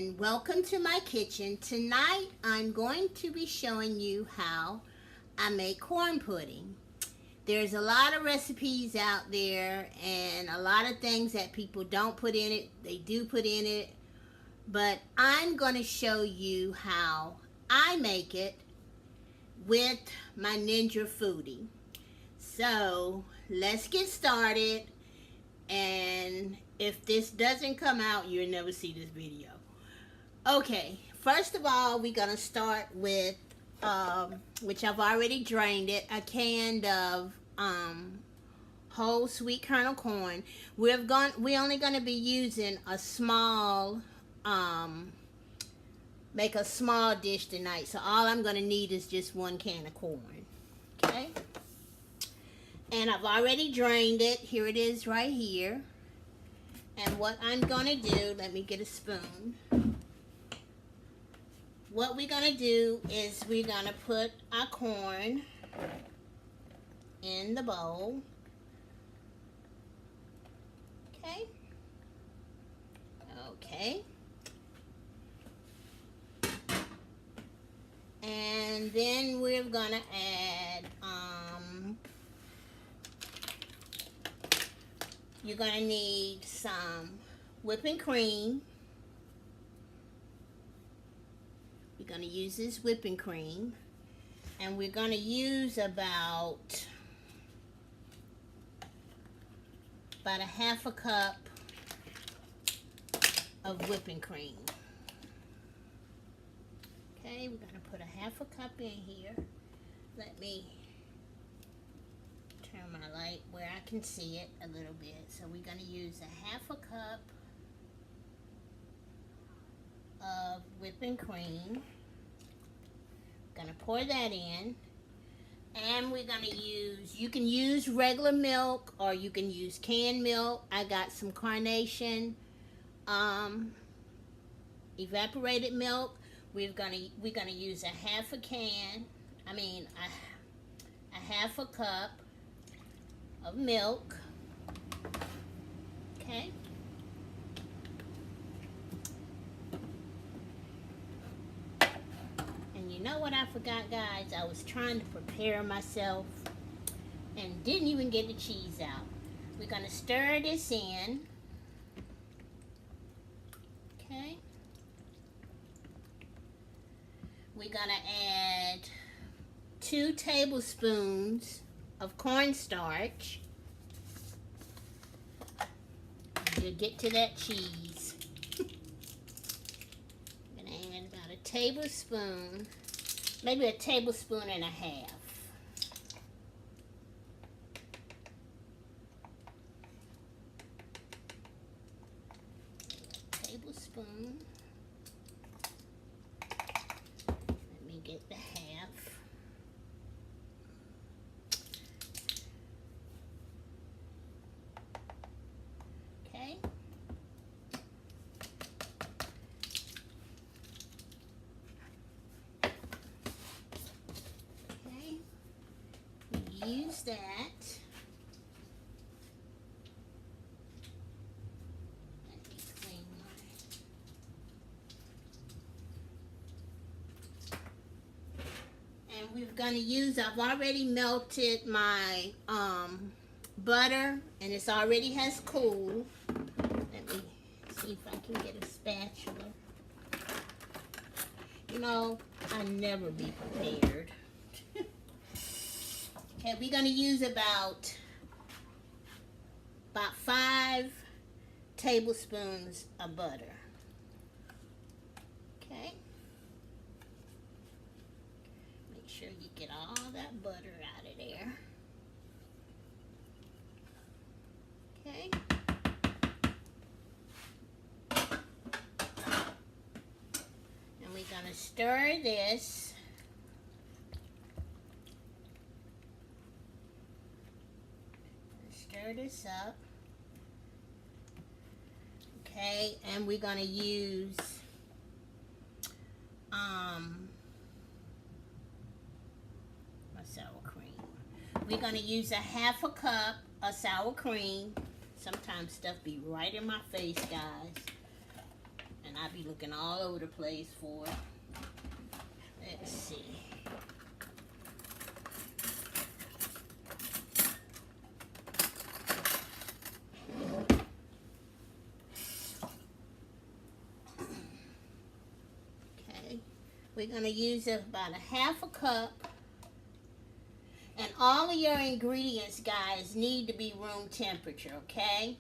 and welcome to my kitchen. Tonight I'm going to be showing you how I make corn pudding. There's a lot of recipes out there and a lot of things that people don't put in it. They do put in it, but I'm going to show you how I make it with my Ninja Foodi. So let's get started, and if this doesn't come out, you'll never see this video. Okay, first of all, we're gonna start with which I've already drained it, a can of whole sweet kernel corn. We're only gonna be using a small make a small dish tonight, so all I'm gonna need is just one can of corn. Okay, and I've already drained it. Here it is right here. And what I'm gonna do, let me get a spoon. What we're gonna do is we're gonna put our corn in the bowl. Okay. Okay. And then we're gonna add you're going to need some whipping cream. We're going to use this whipping cream. And we're going to use about a half a cup of whipping cream. Okay, we're going to put a half a cup in here. Let me turn my light where I can see it a little bit. So we're going to use a half a cup of whipping cream. Going to pour that in. And we're going to use, you can use regular milk or you can use canned milk. I got some Carnation evaporated milk. We're going to use a half a can, a half a cup of milk. Okay. And you know what I forgot, guys? I was trying to prepare myself and didn't even get the cheese out. We're going to stir this in. Okay. We're going to add 2 tablespoons of cornstarch. You'll get to that cheese. I'm going to add about a tablespoon, maybe a tablespoon and a half. Tablespoon. Let me get the half. Use that. Let me clean mine. And we're going to use, I've already melted my butter, and it already has cooled. Let me see if I can get a spatula. You know, I never be prepared. Okay, we're going to use about 5 tablespoons of butter. Okay. Make sure you get all that butter out of there. Okay. And we're going to stir this. Stir this up. Okay, and we're going to use my sour cream. We're going to use a half a cup of sour cream. Sometimes stuff be right in my face, guys. And I'll be looking all over the place for it. Let's see. Okay, we're going to use about a half a cup. And all of your ingredients, guys, need to be room temperature, okay?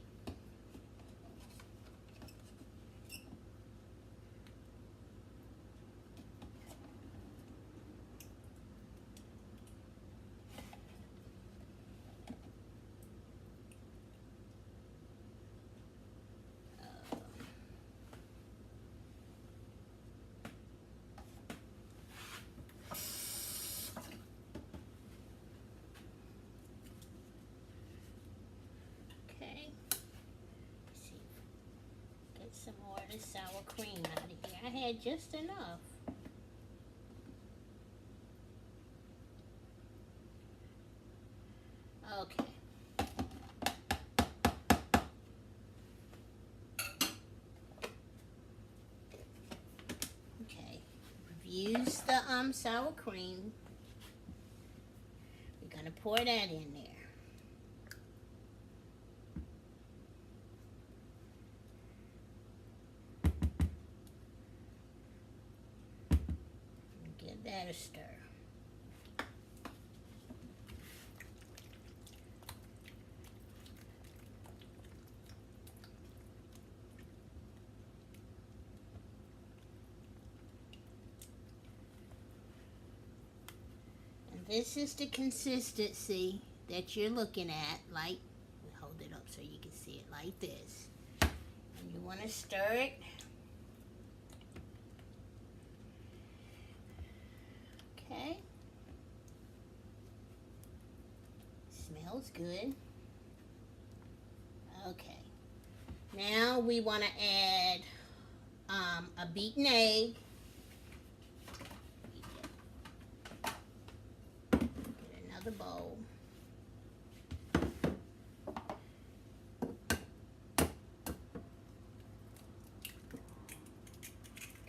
Some more of this sour cream out of here. I had just enough. Okay. Okay. We've used the sour cream. We're gonna pour that in there. That a stir. And this is the consistency that you're looking at, like, hold it up so you can see it like this. And you want to stir it. Okay. Smells good. Okay. Now we want to add a beaten egg. Get another bowl.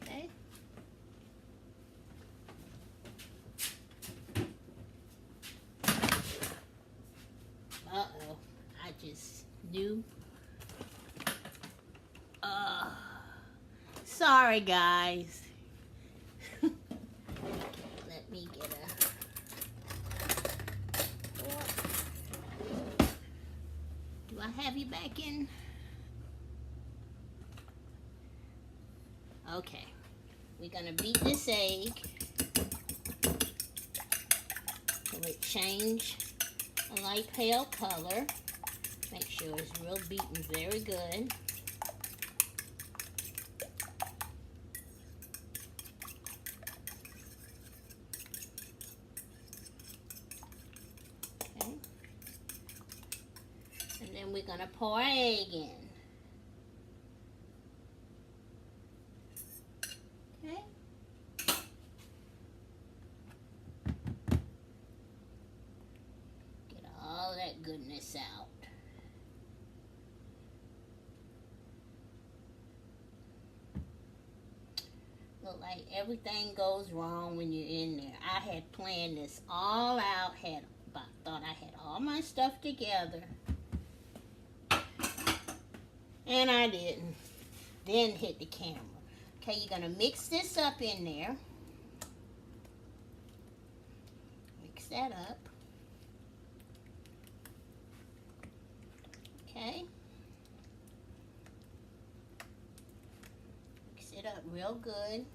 Okay. Uh-oh, I just knew. Sorry, guys. Let me get do I have you back in? Okay. We're gonna beat this egg so it change a light pale color. Make sure it's real beaten very good. Okay. And then we're gonna pour our egg in. Okay. Get all that goodness out. Look like everything goes wrong when you're in there. I had planned this all out, thought I had all my stuff together, and I didn't. Then hit the camera. Okay, you're gonna mix this up in there. Mix that up. Okay. Mix it up real good.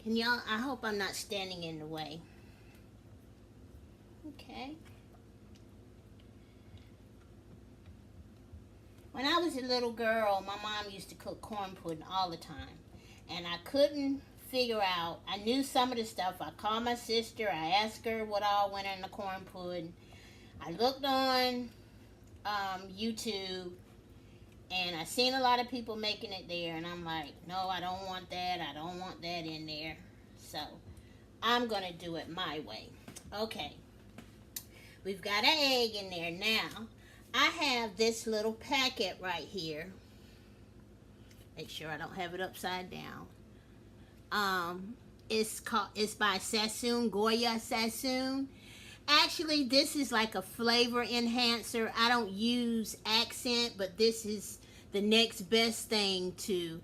Can y'all, I hope I'm not standing in the way. Okay. When I was a little girl, my mom used to cook corn pudding all the time. And I couldn't figure out, I knew some of the stuff. I called my sister, I asked her what all went in the corn pudding. I looked on YouTube, and I seen a lot of people making it there, and I'm like, no, I don't want that. I don't want that in there. So I'm going to do it my way. Okay. We've got an egg in there now. I have this little packet right here Make sure I don't have it upside down. It's by Sassoon, Goya Sassoon. Actually, this is like a flavor enhancer. I don't use accent, but this is the next best thing to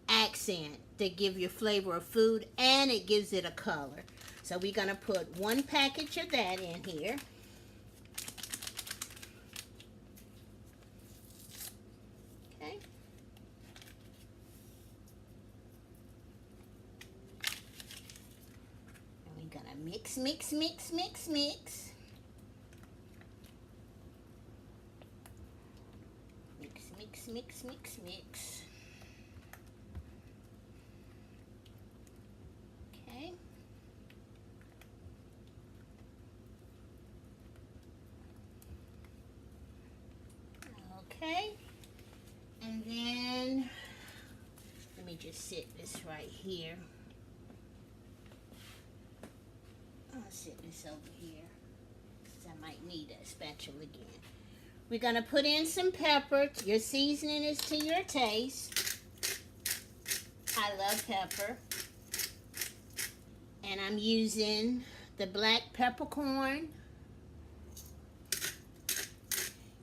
accent to give you flavor of food, and it gives it a color. So we're going to put one package of that in here. Okay. And we're going to mix, mix, mix, mix, mix. Mix, mix, mix, mix, mix. Okay. Okay. And then, let me just sit this right here. I'll sit this over here, because I might need that spatula again. We're going to put in some pepper. Your seasoning is to your taste. I love pepper. And I'm using the black peppercorn.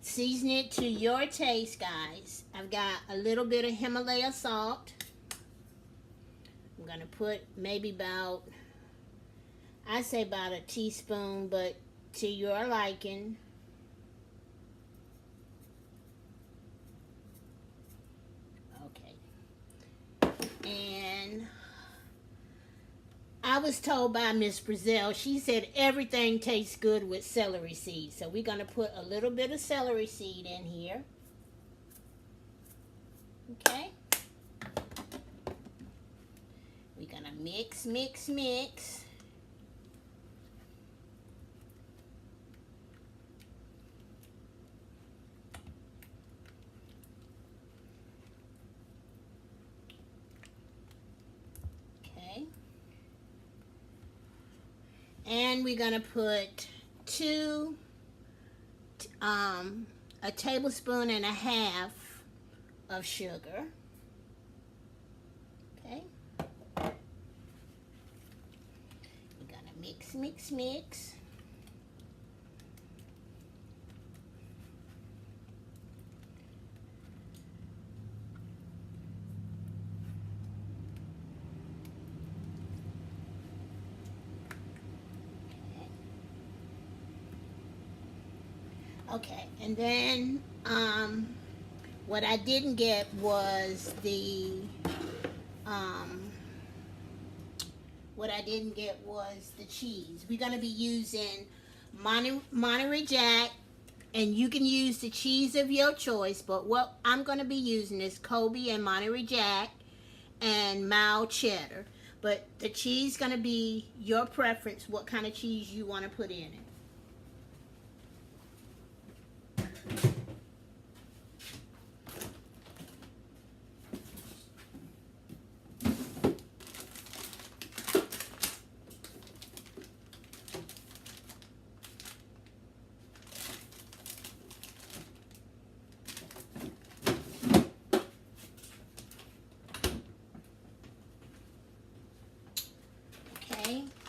Season it to your taste, guys. I've got a little bit of Himalaya salt. I'm going to put maybe about, I say about a teaspoon, but to your liking. Okay. And I was told by Miss Brazil, she said everything tastes good with celery seeds. So we're going to put a little bit of celery seed in here. Okay. We're going to mix, mix, mix. And we're going to put a tablespoon and a half of sugar. Okay. We're going to mix, mix, mix. Okay, and then what I didn't get was the cheese. We're going to be using Monterey Jack, and you can use the cheese of your choice, but what I'm going to be using is Kobe and Monterey Jack and mild cheddar. But the cheese is going to be your preference, what kind of cheese you want to put in it.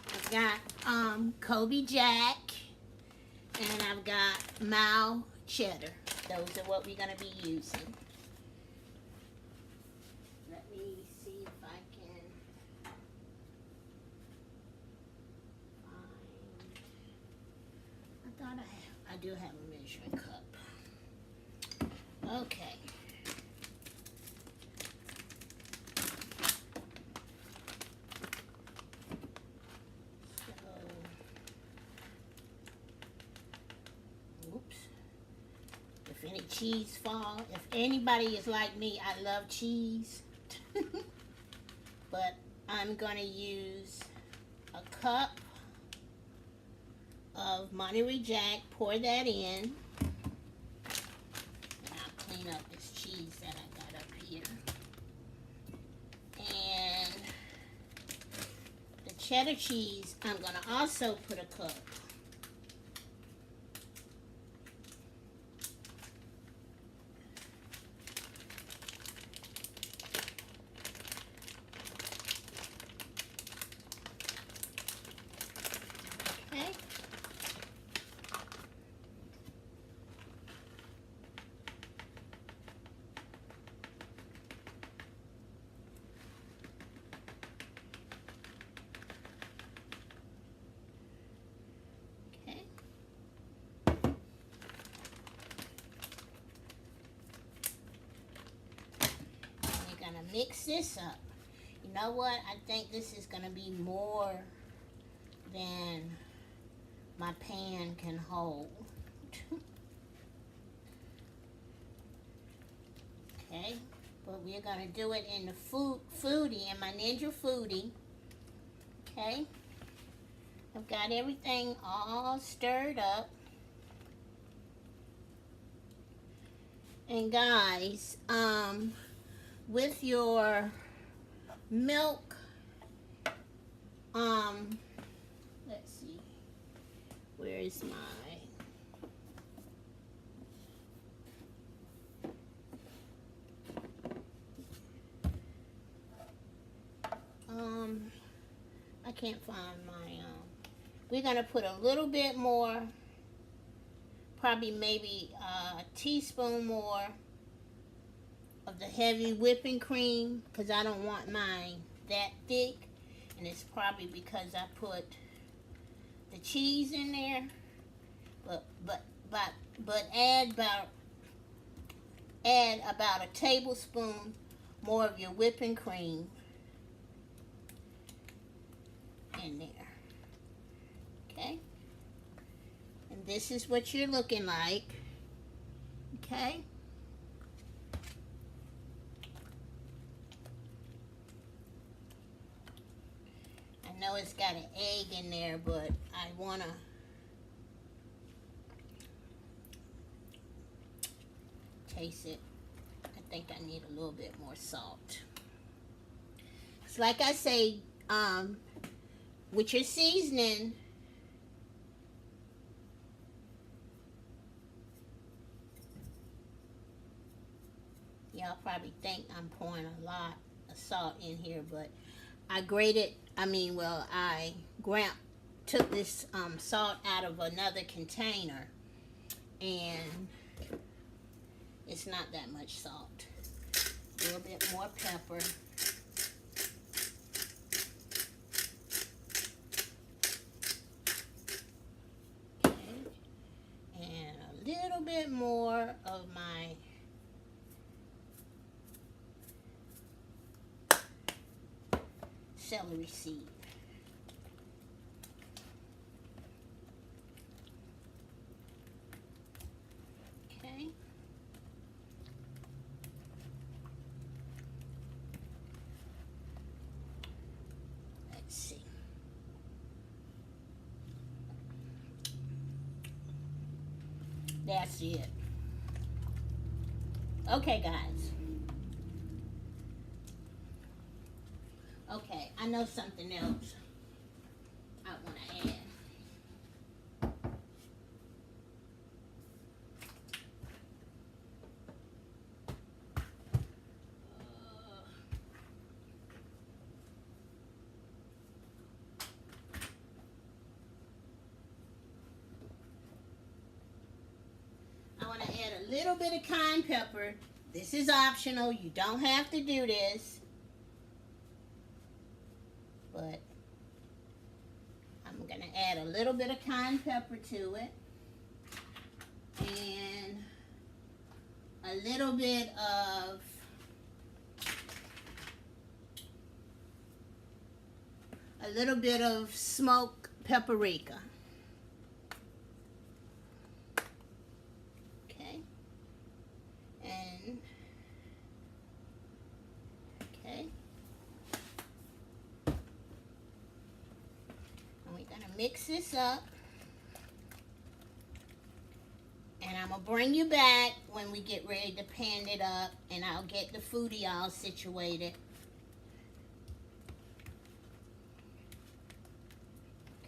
I've got Kobe Jack, and I've got mild cheddar. Those are what we're going to be using. Let me see if I can find. I do have a measuring cup. Okay. Any cheese fall. If anybody is like me, I love cheese. But I'm going to use a cup of Monterey Jack. Pour that in. And I'll clean up this cheese that I got up here. And the cheddar cheese, I'm going to also put a cup. Okay. Mix this up. You know what? I think this is going to be more than my pan can hold. Okay, but we're going to do it in the Foodi, in my Ninja Foodi. Okay, I've got everything all stirred up. And guys, with your milk, let's see, where is my, I can't find my, we're going to put a little bit more, probably maybe a teaspoon more of the heavy whipping cream, because I don't want mine that thick, and it's probably because I put the cheese in there. But add about a tablespoon more of your whipping cream in there. Okay, and this is what you're looking like. Okay. I know it's got an egg in there, but I want to taste it. I think I need a little bit more salt. It's like I say, with your seasoning, y'all probably think I'm pouring a lot of salt in here, but I took this salt out of another container, and it's not that much salt. A little bit more pepper. Okay. And a little bit more of my celery seed. Okay. Let's see. That's it. Okay, guys. Okay, I know something else I want to add. I want to add a little bit of cayenne pepper. This is optional. You don't have to do this. But I'm going to add a little bit of cayenne pepper to it. And a little bit of smoked paprika. Okay. And okay. Mix this up, and I'm gonna bring you back when we get ready to pan it up, and I'll get the Foodi all situated.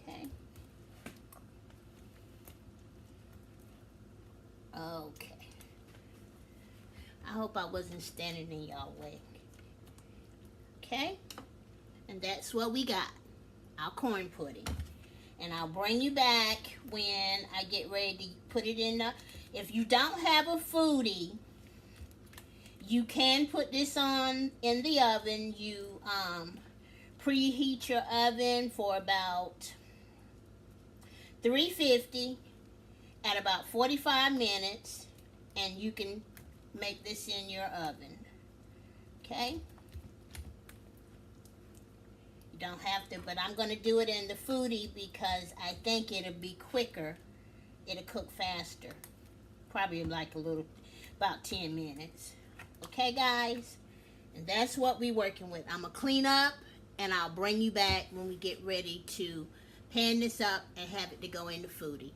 Okay. Okay. I hope I wasn't standing in y'all way. Okay. And that's what we got, our corn pudding. And I'll bring you back when I get ready to put it in the... If you don't have a Foodi, you can put this on in the oven. You preheat your oven for about 350 at about 45 minutes, and you can make this in your oven. Okay? You don't have to, but I'm going to do it in the Foodi because I think it'll be quicker. It'll cook faster. Probably like about 10 minutes. Okay, guys? And that's what we're working with. I'm going to clean up, and I'll bring you back when we get ready to pan this up and have it to go in the Foodi.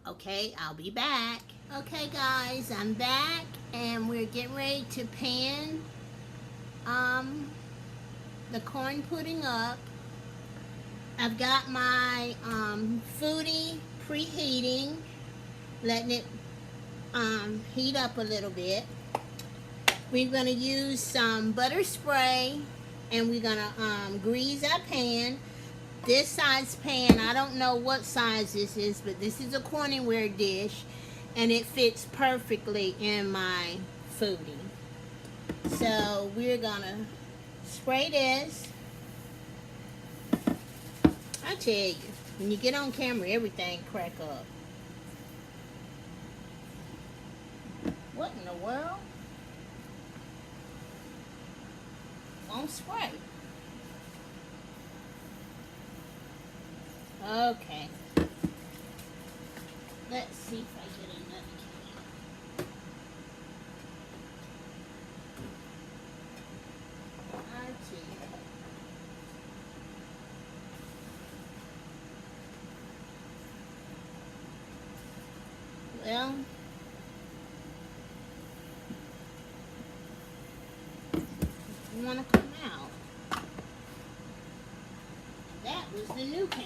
Okay, I'll be back. Okay, guys, I'm back, and we're getting ready to pan the corn pudding up. I've got my Foodi preheating, letting it heat up a little bit. We're going to use some butter spray, and we're going to grease our pan. This size pan, I don't know what size this is, but this is a cornware dish, and it fits perfectly in my Foodi. So we're going to spray this. I tell you, when you get on camera, everything crack up. What in the world? Won't spray. Okay. Let's see if I get another can. Well, you want to come out. That was the new can.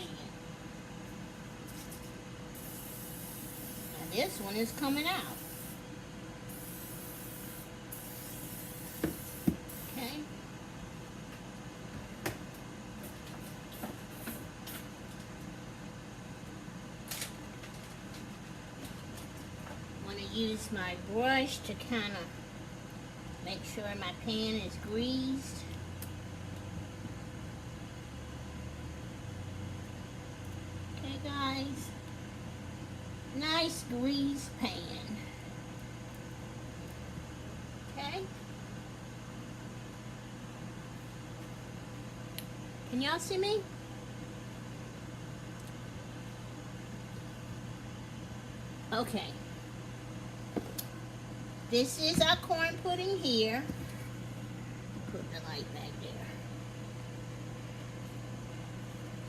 Now this one is coming out. Okay. Use my brush to kind of make sure my pan is greased. Okay, guys, nice greased pan. Okay, can y'all see me? Okay. This is our corn pudding here. Put the light back there.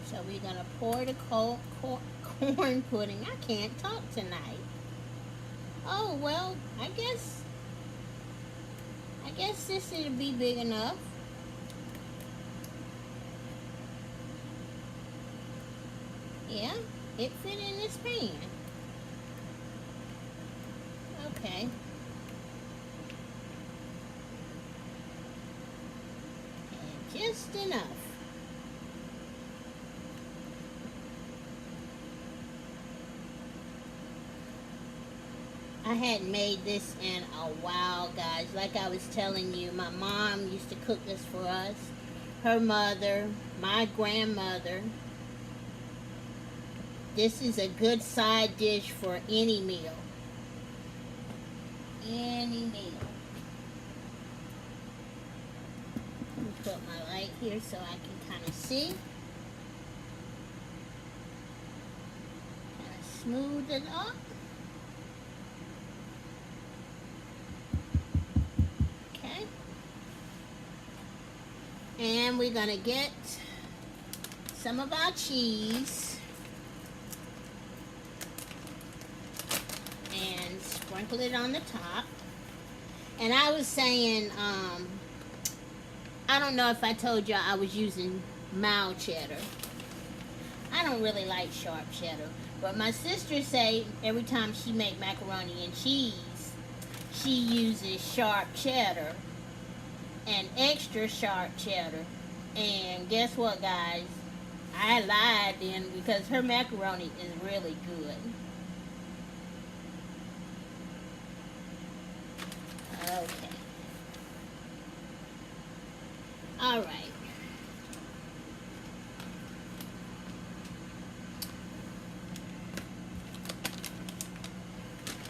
So we're going to pour the corn pudding. I can't talk tonight. Oh, well, I guess this will be big enough. Yeah, it fit in this pan. Okay. Just enough. I hadn't made this in a while, guys. Like I was telling you, my mom used to cook this for us. Her mother, my grandmother. This is a good side dish for any meal. Any meal. Put my light here so I can kind of see. Kind of smooth it up. Okay. And we're going to get some of our cheese and sprinkle it on the top. And I was saying, I don't know if I told y'all I was using mild cheddar. I don't really like sharp cheddar. But my sister say every time she make macaroni and cheese, she uses sharp cheddar and extra sharp cheddar. And guess what, guys? I lied then because her macaroni is really good. Okay. All right.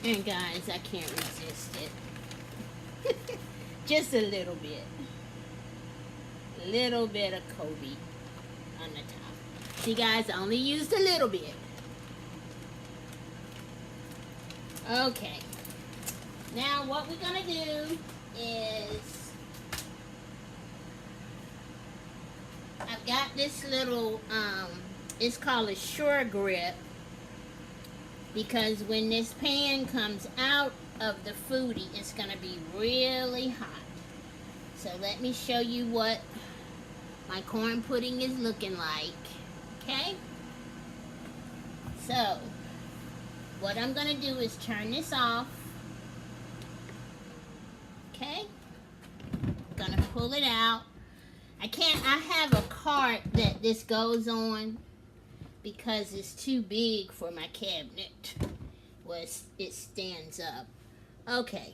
And guys, I can't resist it. Just a little bit. Little bit of Kobe on the top. See guys, I only used a little bit. Okay. Now what we're gonna do is I've got this little it's called a Sure Grip, because when this pan comes out of the Foodi, it's gonna be really hot. So let me show you what my corn pudding is looking like. Okay? So what I'm gonna do is turn this off. Okay? Gonna pull it out. I have a cart that this goes on because it's too big for my cabinet. Well, it stands up. Okay.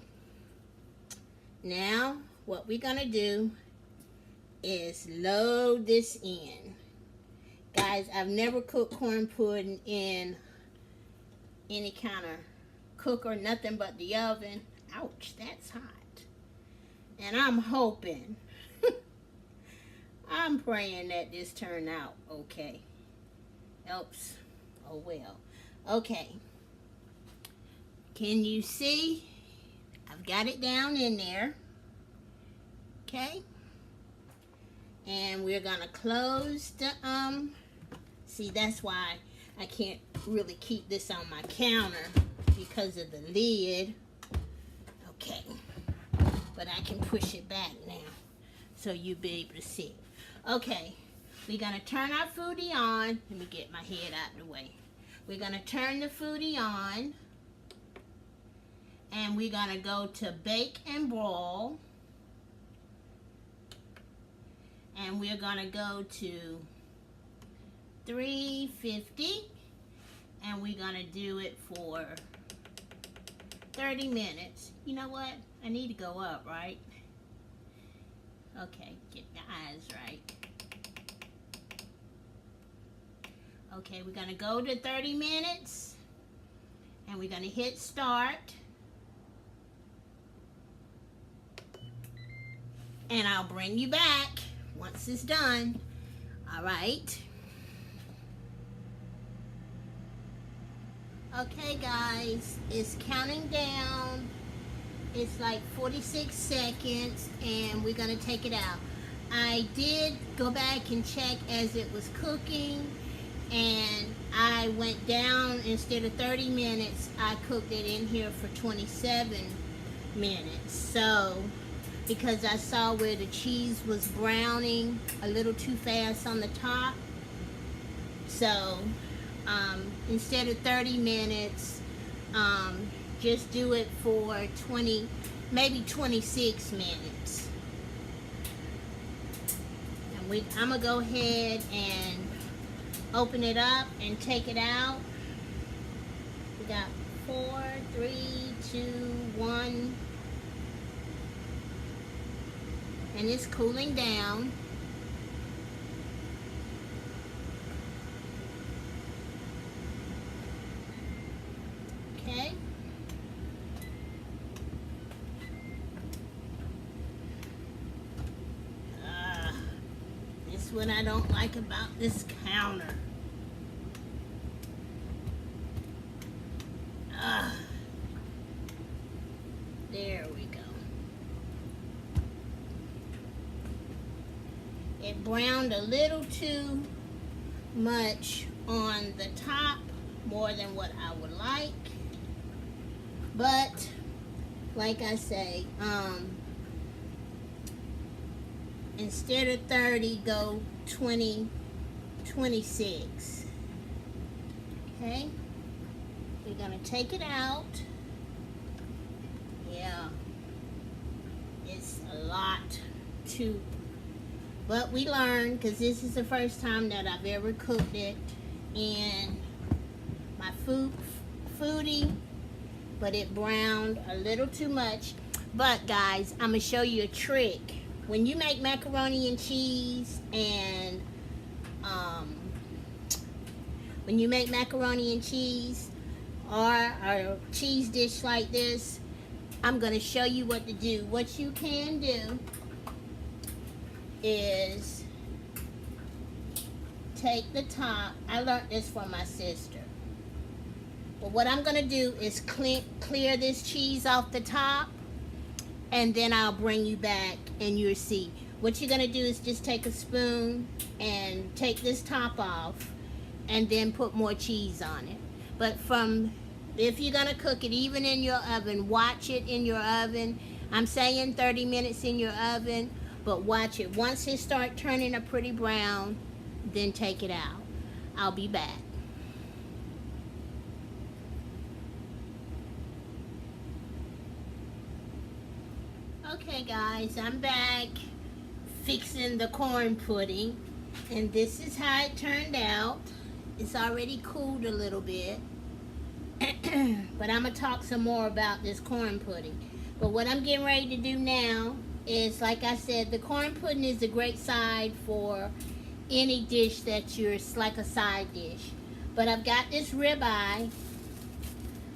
Now, what we're gonna do is load this in. Guys, I've never cooked corn pudding in any kind of cooker, nothing but the oven. Ouch, that's hot. And I'm hoping, I'm praying that this turned out okay. Oops. Oh well. Okay. Can you see? I've got it down in there. Okay. And we're gonna close the see, that's why I can't really keep this on my counter because of the lid. Okay. But I can push it back now so you'll be able to see. Okay. We're going to turn our Foodi on. Let me get my head out of the way. We're going to turn the Foodi on. And we're going to go to bake and broil. And we're going to go to 350. And we're going to do it for 30 minutes. You know what? I need to go up, right? Okay, get the eyes right. Okay, we're going to go to 30 minutes, and we're going to hit start. And I'll bring you back once it's done. All right. Okay, guys, it's counting down. It's like 46 seconds, and we're going to take it out. I did go back and check as it was cooking. And I went down, instead of 30 minutes, I cooked it in here for 27 minutes. So, because I saw where the cheese was browning a little too fast on the top. So, instead of 30 minutes, just do it for 20, maybe 26 minutes. And I'm going to go ahead and open it up and take it out. We got 4, 3, 2, 1. And it's cooling down. Okay. This is what I don't like about this counter. There we go. It browned a little too much on the top, more than what I would like. But, like I say, instead of 30, go 20, 26. Okay? We're going to take it out. Yeah. It's a lot too But we learned, because this is the first time that I've ever cooked it in my Foodi, but it browned a little too much. But guys, I'm gonna show you a trick. When you make macaroni and cheese and or a cheese dish like this, I'm gonna show you what to do. What you can do is take the top. I learned this from my sister. But what I'm gonna do is clear this cheese off the top, and then I'll bring you back and you'll see. What you're gonna do is just take a spoon and take this top off and then put more cheese on it. But if you're gonna cook it even in your oven, watch it in your oven. I'm saying 30 minutes in your oven, but watch it. Once it start turning a pretty brown, then take it out. I'll be back. Okay guys, I'm back fixing the corn pudding, and this is how it turned out. It's already cooled a little bit, but I'm gonna talk some more about this corn pudding. But what I'm getting ready to do now is, like I said, the corn pudding is a great side for any dish it's like a side dish. But I've got this ribeye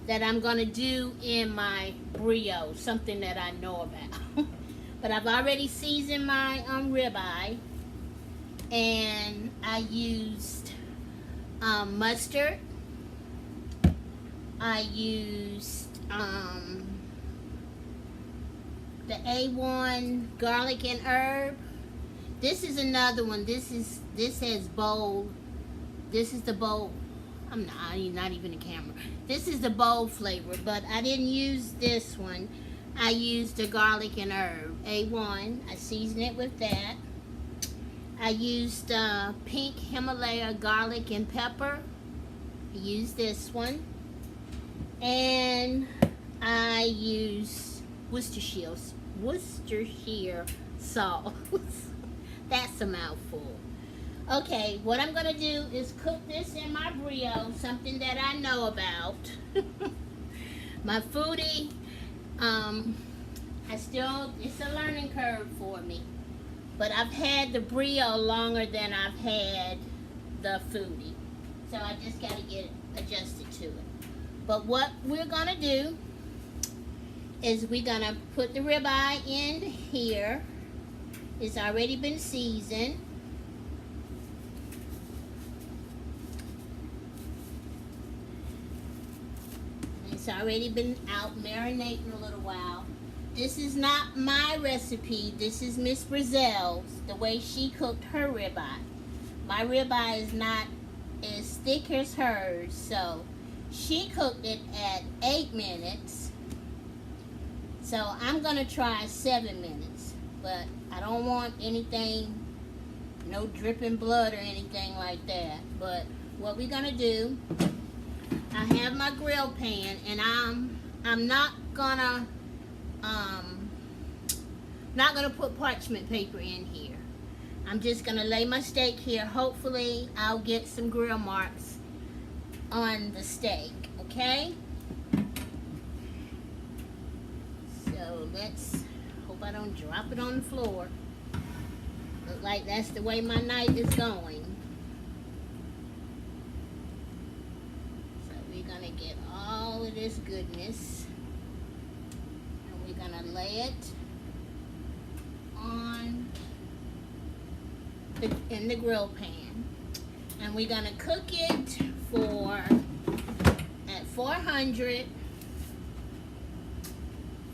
that I'm gonna do in my brioche, something that I know about. But I've already seasoned my ribeye, and I used mustard. I used the A1 garlic and herb. This is another one. This has bold. This is the bold. I'm not even a camera. This is the bold flavor, but I didn't use this one. I used the garlic and herb A1. I seasoned it with that. I used pink Himalaya garlic and pepper. I used this one. And I used Worcestershire sauce. That's a mouthful. Okay, what I'm going to do is cook this in my brioche, something that I know about. My Foodi, it's a learning curve for me. But I've had the brioche longer than I've had the Foodi. So I just got to get adjusted to it. But what we're going to do is we're going to put the ribeye in here. It's already been seasoned. It's already been out marinating a little while. This is not my recipe. This is Miss Brazelle's, the way she cooked her ribeye. My ribeye is not as thick as hers, so she cooked it at 8 minutes. So I'm going to try 7 minutes, but I don't want anything, no dripping blood or anything like that. But what we're going to do, I have my grill pan, and I'm not gonna put parchment paper in here. I'm just gonna lay my steak here. Hopefully I'll get some grill marks on the steak, okay? So let's hope I don't drop it on the floor. Look like that's the way my night is going. Gonna get all of this goodness, and we're gonna lay it on in the grill pan, and we're gonna cook it at 400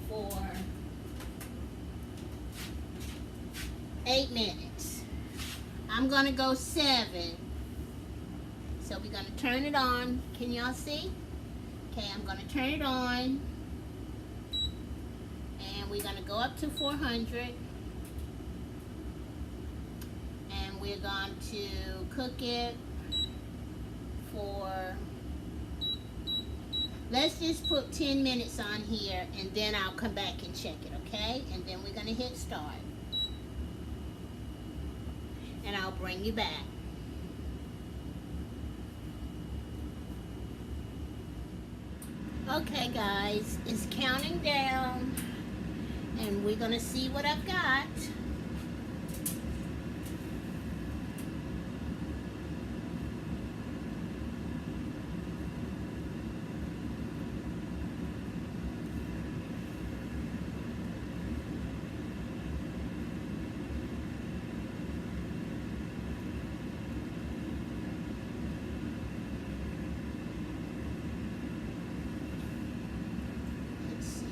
for 8 minutes. I'm gonna go 7. So we're going to turn it on. Can y'all see? Okay, I'm going to turn it on. And we're going to go up to 400. And we're going to cook it for, let's just put 10 minutes on here, and then I'll come back and check it, okay? And then we're going to hit start. I'll bring you back. Okay guys, it's counting down and we're gonna see what I've got.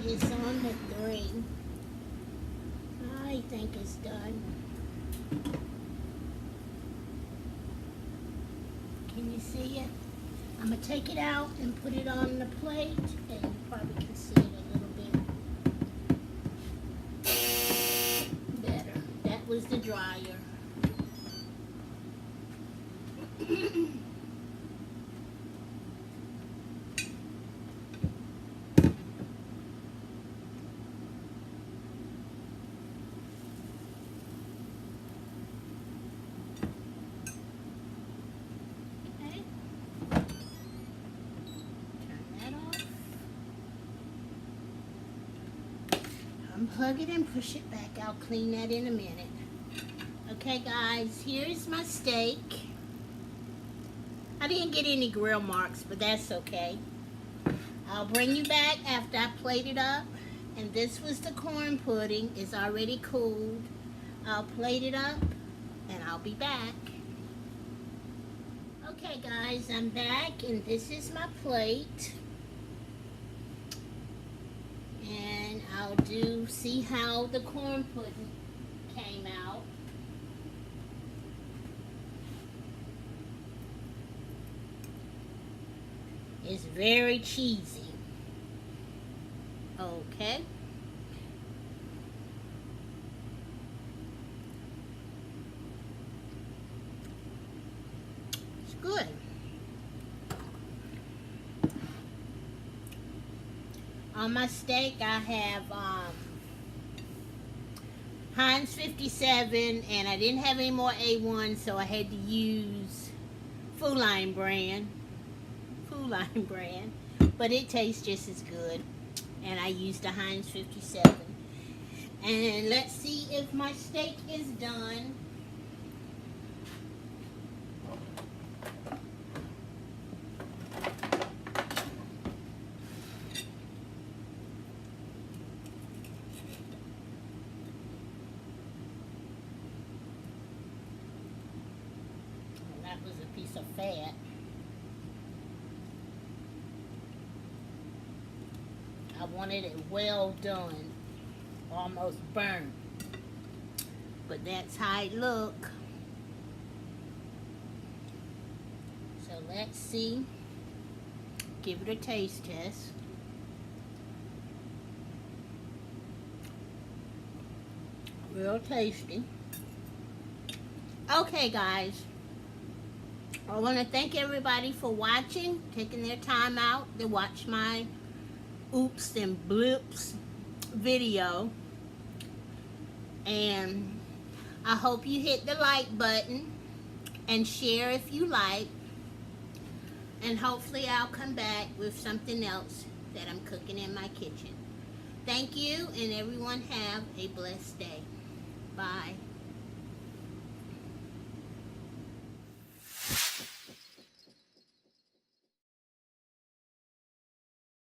It's on the 3. I think it's done. Can you see it? I'm going to take it out and put it on the plate, and you probably can see it a little bit better. That was the dryer. Unplug it and push it back. I'll clean that in a minute. Okay guys, here's my steak. I didn't get any grill marks, but that's okay. I'll bring you back after I plate it up. And this was the corn pudding. It's already cooled. I'll plate it up and I'll be back. Okay guys, I'm back and this is my plate. And I'll see how the corn pudding came out. It's very cheesy. Okay. It's good. On my steak, I have Heinz 57, and I didn't have any more A1, so I had to use Foodi brand. But it tastes just as good. And I used the Heinz 57. And let's see if my steak is done. That was a piece of fat. I wanted it well done, almost burnt, but that's how it look. So let's see, give it a taste test. Real tasty. Okay guys, I want to thank everybody for watching, taking their time out to watch my oops and blips video. And I hope you hit the like button and share if you like. And hopefully I'll come back with something else that I'm cooking in my kitchen. Thank you, and everyone have a blessed day. Bye.